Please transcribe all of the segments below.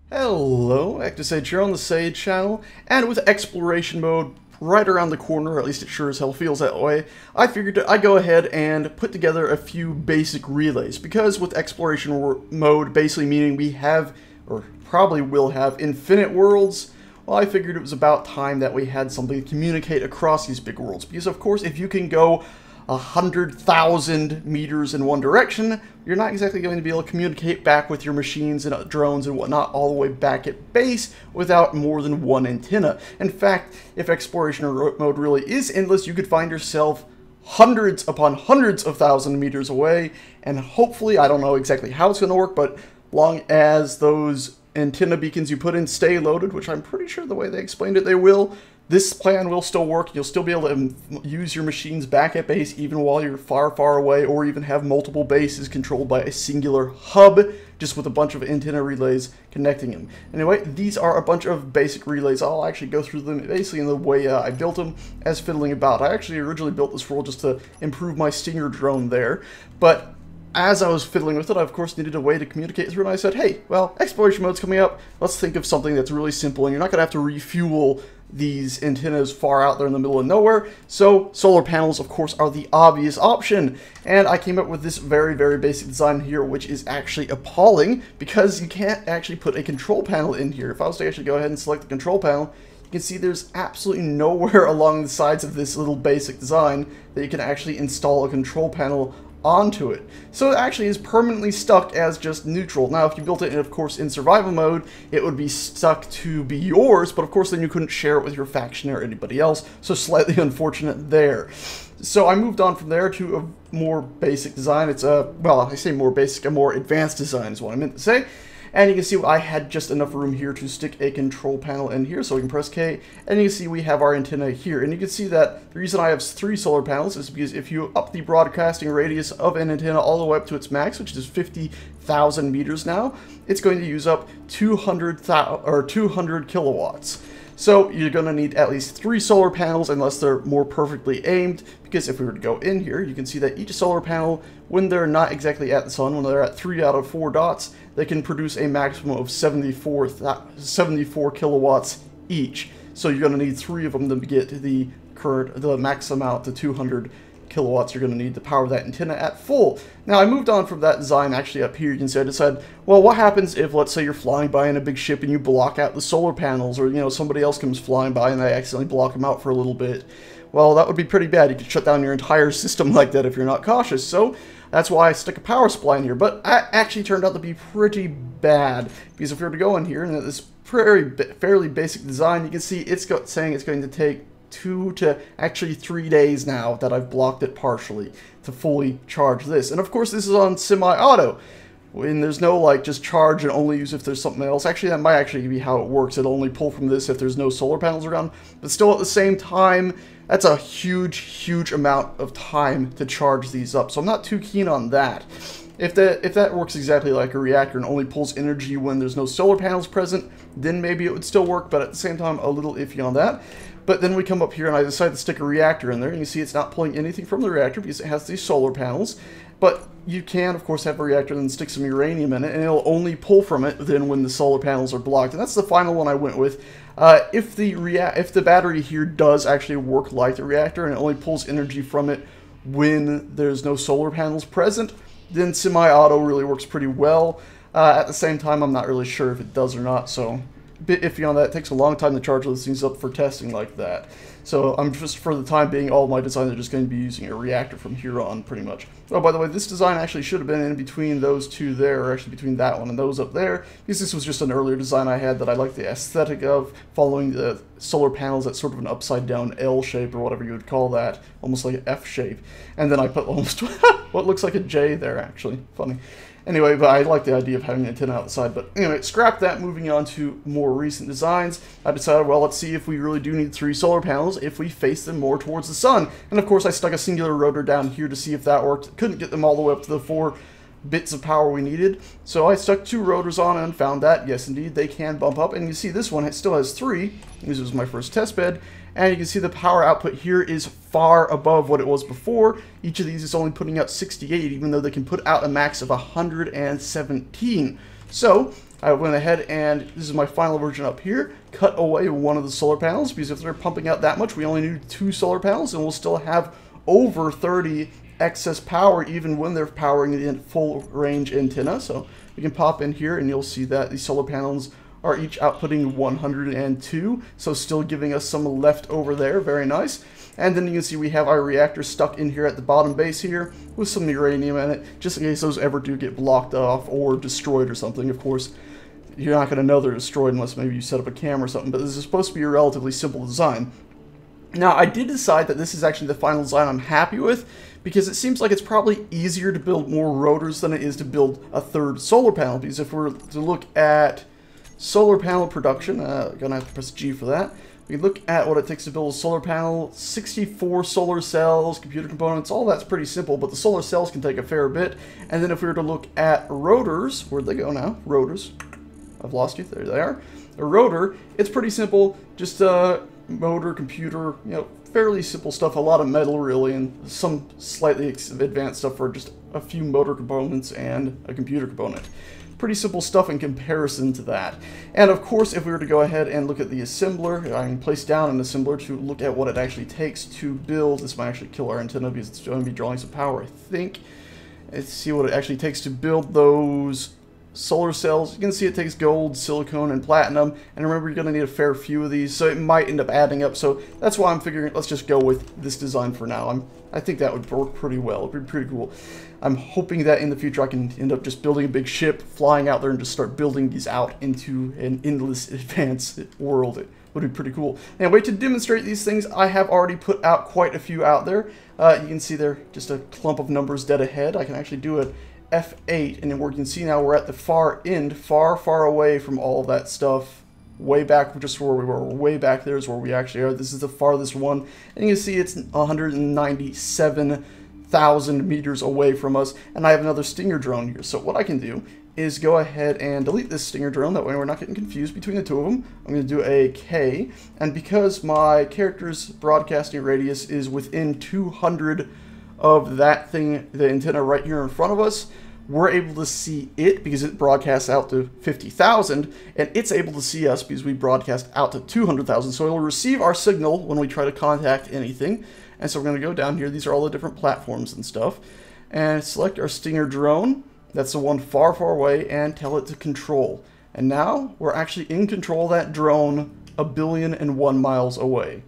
Hello, ActiveSage here on the Sage channel, and with exploration mode right around the corner, or at least it sure as hell feels that way, I figured I'd go ahead and put together a few basic relays, because with exploration mode basically meaning we have, or probably will have, infinite worlds, well, I figured it was about time that we had something to communicate across these big worlds, because of course if you can go 100,000 meters in one direction, you're not exactly going to be able to communicate back with your machines and drones and whatnot all the way back at base without more than one antenna. In fact, if exploration mode really is endless, you could find yourself hundreds upon hundreds of thousand meters away, and hopefully, I don't know exactly how it's going to work, but long as those antenna beacons you put in stay loaded, which I'm pretty sure the way they explained it they will, this plan will still work. You'll still be able to use your machines back at base even while you're far, far away, or even have multiple bases controlled by a singular hub, just with a bunch of antenna relays connecting them. Anyway, these are a bunch of basic relays. I'll actually go through them basically in the way I built them as fiddling about. I actually originally built this world just to improve my Stinger drone there, but as I was fiddling with it, I of course needed a way to communicate through, and I said, hey, well, exploration mode's coming up, let's think of something that's really simple, and you're not going to have to refuel these antennas far out there in the middle of nowhere, so solar panels, of course, are the obvious option. And I came up with this very, very basic design here, which is actually appalling, because you can't actually put a control panel in here. If I was to actually go ahead and select the control panel, you can see there's absolutely nowhere along the sides of this little basic design that you can actually install a control panel onto it. So it actually is permanently stuck as just neutral. Now if you built it in, of course, in survival mode, it would be stuck to be yours, but of course then you couldn't share it with your faction or anybody else, so slightly unfortunate there. So I moved on from there to a more basic design. It's a, well, I say more basic, a more advanced design is what I meant to say. And you can see I had just enough room here to stick a control panel in here, so we can press K, and you can see we have our antenna here. And you can see that the reason I have 3 solar panels is because if you up the broadcasting radius of an antenna all the way up to its max, which is 50,000 meters now, it's going to use up 200 kilowatts. So you're going to need at least 3 solar panels unless they're more perfectly aimed, because if we were to go in here, you can see that each solar panel, when they're not exactly at the sun, when they're at 3 out of 4 dots, they can produce a maximum of 74 kilowatts each. So you're going to need 3 of them to get the max amount, the 200 kilowatts you're going to need to power that antenna at full. Now I moved on from that design actually up here. You can see I decided, well, what happens if, let's say, you're flying by in a big ship and you block out the solar panels, or, you know, somebody else comes flying by and they accidentally block them out for a little bit. Well, that would be pretty bad. You could shut down your entire system like that if you're not cautious. So that's why I stuck a power supply in here. But that actually turned out to be pretty bad, because if we were to go in here and this fairly basic design, you can see it's saying it's going to take 2 to actually 3 days now that I've blocked it partially to fully charge this. And of course this is on semi-auto, when there's no like just charge and only use if there's something else. Actually, that might actually be how it works. It'll only pull from this if there's no solar panels around, but still at the same time, that's a huge amount of time to charge these up, so I'm not too keen on that. If that works exactly like a reactor and only pulls energy when there's no solar panels present, then maybe it would still work, but at the same time, a little iffy on that. But then we come up here and I decide to stick a reactor in there, and you see it's not pulling anything from the reactor because it has these solar panels. But you can, of course, have a reactor and then stick some uranium in it, and it'll only pull from it then when the solar panels are blocked. And that's the final one I went with. If the battery here does actually work like the reactor and it only pulls energy from it when there's no solar panels present, then semi-auto really works pretty well. At the same time, I'm not really sure if it does or not, so a bit iffy on that. It takes a long time to charge those things up for testing like that. So I'm just, for the time being, all my designs are just going to be using a reactor from here on, pretty much. Oh, by the way, this design actually should have been in between those two there, or actually between that one and those up there, because this was just an earlier design I had that I like the aesthetic of, following the solar panels at sort of an upside-down L shape, or whatever you would call that, almost like an F shape. And then I put almost what looks like a J there, actually. Funny. Anyway, but I like the idea of having an antenna outside. But anyway, scrap that. Moving on to more recent designs, I decided, well, let's see if we really do need 3 solar panels if we face them more towards the sun. And of course, I stuck a singular rotor down here to see if that worked. Couldn't get them all the way up to the 4 bits of power we needed. So I stuck 2 rotors on and found that, yes, indeed, they can bump up. And you see this one, it still has 3. This was my first test bed. And you can see the power output here is far above what it was before. Each of these is only putting out 68, even though they can put out a max of 117. So I went ahead and, this is my final version up here, cut away one of the solar panels, because if they're pumping out that much, we only need 2 solar panels, and we'll still have over 30 excess power even when they're powering the full range antenna. So we can pop in here and you'll see that these solar panels are each outputting 102, so still giving us some left over there. Very nice. And then you can see we have our reactor stuck in here at the bottom base here with some uranium in it, just in case those ever do get blocked off or destroyed or something. Of course, you're not going to know they're destroyed unless maybe you set up a camera or something, but this is supposed to be a relatively simple design. Now, I did decide that this is actually the final design I'm happy with, because it seems like it's probably easier to build more rotors than it is to build a third solar panel. Because if we're to look at solar panel production, gonna have to press G for that. We look at what it takes to build a solar panel, 64 solar cells, computer components, all that's pretty simple, but the solar cells can take a fair bit. And then if we were to look at rotors, where'd they go now? Rotors. I've lost you. There they are. A rotor, it's pretty simple, just motor, computer, you know, fairly simple stuff, a lot of metal really, and some slightly advanced stuff for just a few motor components and a computer component. Pretty simple stuff in comparison to that. And of course, if we were to go ahead and look at the assembler, I can place down an assembler to look at what it actually takes to build. This might actually kill our antenna because it's going to be drawing some power, I think. Let's see what it actually takes to build those solar cells. You can see it takes gold, silicone, and platinum, and remember, you're going to need a fair few of these, so it might end up adding up. So that's why I'm figuring let's just go with this design for now. I think that would work pretty well. It'd be pretty cool. I'm hoping that in the future I can end up just building a big ship, flying out there, and just start building these out into an endless advanced world. It would be pretty cool. Anyway, to demonstrate these things, I have already put out quite a few out there. You can see they're just a clump of numbers dead ahead. I can actually do it F8, and then we can see now we're at the far end, far away from all of that stuff. Way back, just where we were, way back there is where we actually are. This is the farthest one, and you can see it's 197,000 meters away from us, and I have another Stinger drone here. So what I can do is go ahead and delete this Stinger drone, that way we're not getting confused between the two of them. I'm going to do a K, and because my character's broadcasting radius is within 200 of that thing, the antenna right here in front of us, we're able to see it because it broadcasts out to 50,000, and it's able to see us because we broadcast out to 200,000. So it'll receive our signal when we try to contact anything. And so we're going to go down here. These are all the different platforms and stuff. And select our Stinger drone. That's the one far away, and tell it to control. And now we're actually in control of that drone 1,000,000,001 miles away.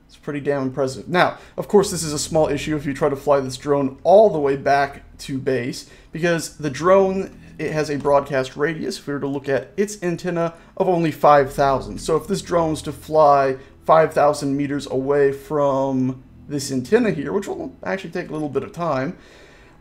It's pretty damn impressive. Now, of course, this is a small issue if you try to fly this drone all the way back to base, because the drone, it has a broadcast radius, if we were to look at its antenna, of only 5,000. So if this drone was to fly 5,000 meters away from this antenna here, which will actually take a little bit of time,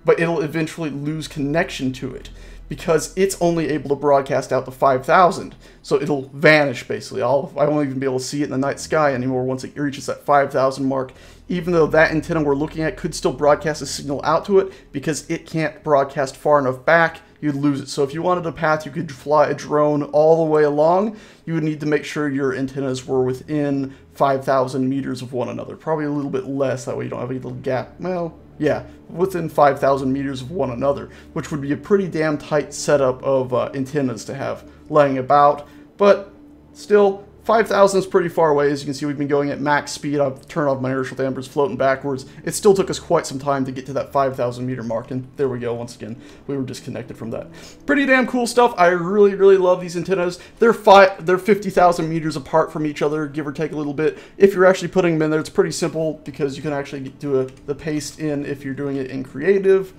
but it'll eventually lose connection to it, because it's only able to broadcast out to 5,000. So it'll vanish, basically. I won't even be able to see it in the night sky anymore once it reaches that 5,000 mark, even though that antenna we're looking at could still broadcast a signal out to it, because it can't broadcast far enough back, you'd lose it. So if you wanted a path you could fly a drone all the way along, you would need to make sure your antennas were within 5,000 meters of one another. Probably a little bit less, that way you don't have any little gap. Well, yeah, within 5,000 meters of one another, which would be a pretty damn tight setup of antennas to have laying about. But still, 5,000 is pretty far away. As you can see, we've been going at max speed. I've turned off my inertial dampers, floating backwards. It still took us quite some time to get to that 5,000 meter mark, and there we go. Once again, we were disconnected from that. Pretty damn cool stuff. I really love these antennas. They're 50,000 meters apart from each other, give or take a little bit. If you're actually putting them in there, it's pretty simple because you can actually do the paste in if you're doing it in creative.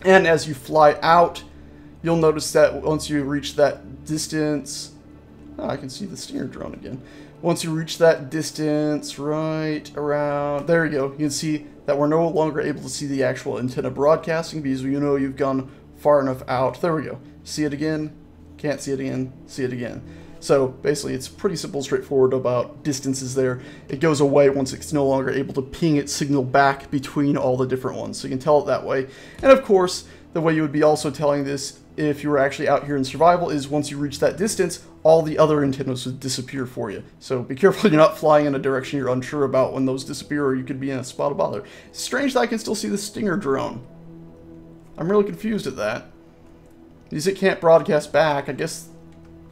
And as you fly out, you'll notice that once you reach that distance, oh, I can see the Stinger drone again. Once you reach that distance right around, there you go, you can see that we're no longer able to see the actual antenna broadcasting because you know you've gone far enough out. There we go. See it again, can't see it again, see it again. So basically it's pretty simple, straightforward about distances there. It goes away once it's no longer able to ping its signal back between all the different ones. So you can tell it that way. And of course, the way you would be also telling this if you were actually out here in survival is once you reach that distance, all the other antennas would disappear for you. So be careful you're not flying in a direction you're unsure about when those disappear, or you could be in a spot of bother. It's strange that I can still see the Stinger drone. I'm really confused at that. Because it can't broadcast back. I guess,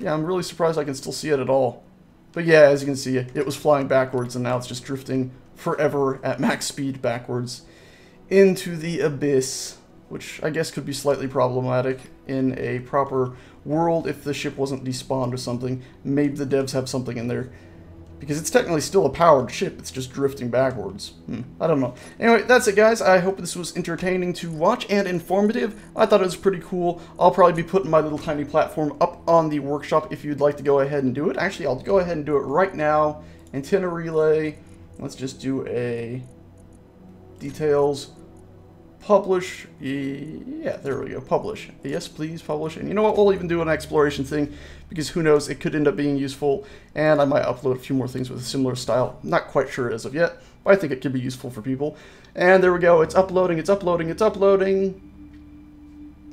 yeah, I'm really surprised I can still see it at all. But yeah, as you can see, it was flying backwards, and now it's just drifting forever at max speed backwards into the abyss, which I guess could be slightly problematic in a proper world if the ship wasn't despawned or something. Maybe the devs have something in there. Because it's technically still a powered ship, it's just drifting backwards. I don't know. Anyway, that's it, guys. I hope this was entertaining to watch and informative. I thought it was pretty cool. I'll probably be putting my little tiny platform up on the workshop if you'd like to go ahead and do it. Actually, I'll go ahead and do it right now. Antenna relay. Let's just do a details. Publish. Yeah, there we go. Publish. Yes, please publish. And you know what? We'll even do an exploration thing because who knows? It could end up being useful. And I might upload a few more things with a similar style. Not quite sure as of yet, but I think it could be useful for people. And there we go. It's uploading. It's uploading. It's uploading.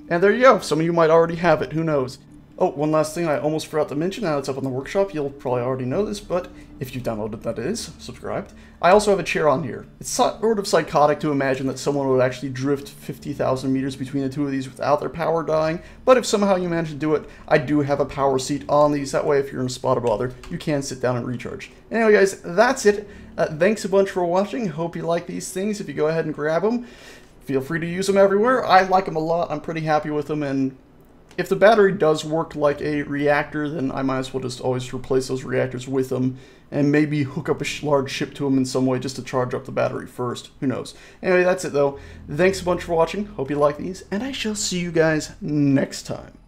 And there you go. Some of you might already have it. Who knows? Oh, one last thing I almost forgot to mention. Now it's up on the workshop. You'll probably already know this, but if you've downloaded, that is, subscribed. I also have a chair on here. It's sort of psychotic to imagine that someone would actually drift 50,000 meters between the two of these without their power dying, but if somehow you manage to do it, I do have a power seat on these. That way, if you're in a spot of bother, you can sit down and recharge. Anyway, guys, that's it. Thanks a bunch for watching. Hope you like these things. If you go ahead and grab them, feel free to use them everywhere. I like them a lot. I'm pretty happy with them, and if the battery does work like a reactor, then I might as well just always replace those reactors with them and maybe hook up a large ship to them in some way just to charge up the battery first. Who knows? Anyway, that's it though. Thanks a bunch for watching. Hope you like these, and I shall see you guys next time.